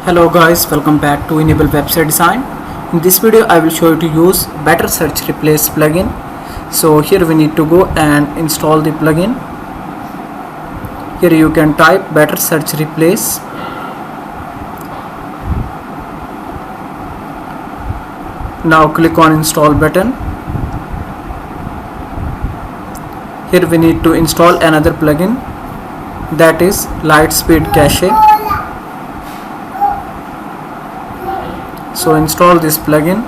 Hello guys, welcome back to Enable Website Design. In this video I will show you to use Better Search Replace plugin. So here we need to go and install the plugin. Here you can type Better Search Replace. Now click on install button. Here we need to install another plugin, that is Lightspeed Cache. So install this plugin.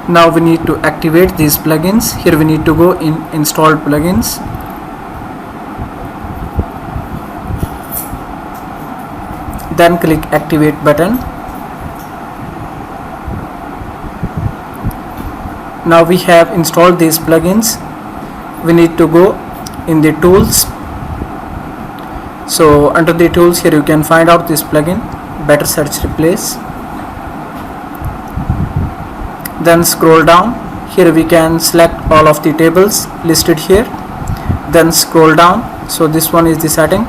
Now we need to activate these plugins. Here we need to go in install plugins. Then click activate button. Now we have installed these plugins. We need to go in the tools. So under the tools, here you can find out this plugin, Better Search Replace. Then scroll down. Here we can select all of the tables listed here. Then scroll down. So this one is the setting.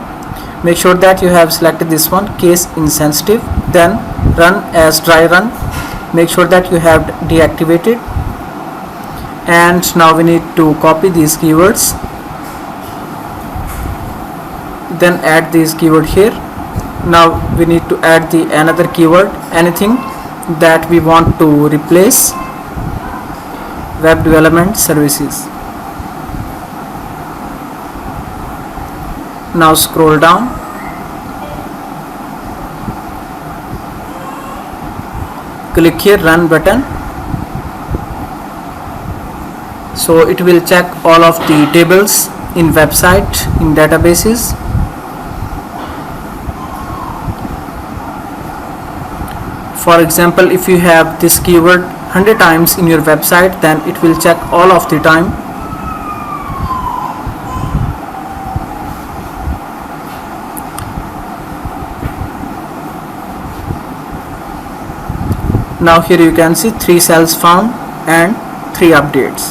Make sure that you have selected this one, case insensitive. Then run as dry run. Make sure that you have deactivated. And now we need to copy these keywords. Then add this keyword here. Now we need to add the another keyword, anything that we want to replace web development services. Now scroll down. Click here run button. So it will check all of the tables in website, in databases. For example, if you have this keyword 100 times in your website, then it will check all of the time. Now here you can see 3 cells found and 3 updates.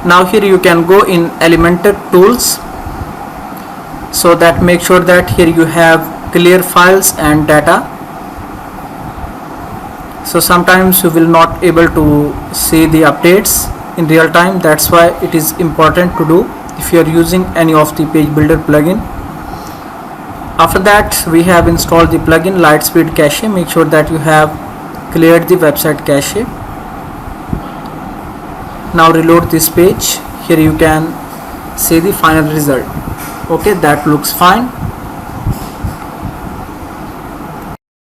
Now here you can go in Elementor tools, so that make sure that here you have clear files and data. So sometimes you will not able to see the updates in real time. That's why it is important to do if you are using any of the page builder plugin. After that, we have installed the plugin Lightspeed Cache. Make sure that you have cleared the website cache. Now reload this page. Here you can see the final result. Okay, that looks fine.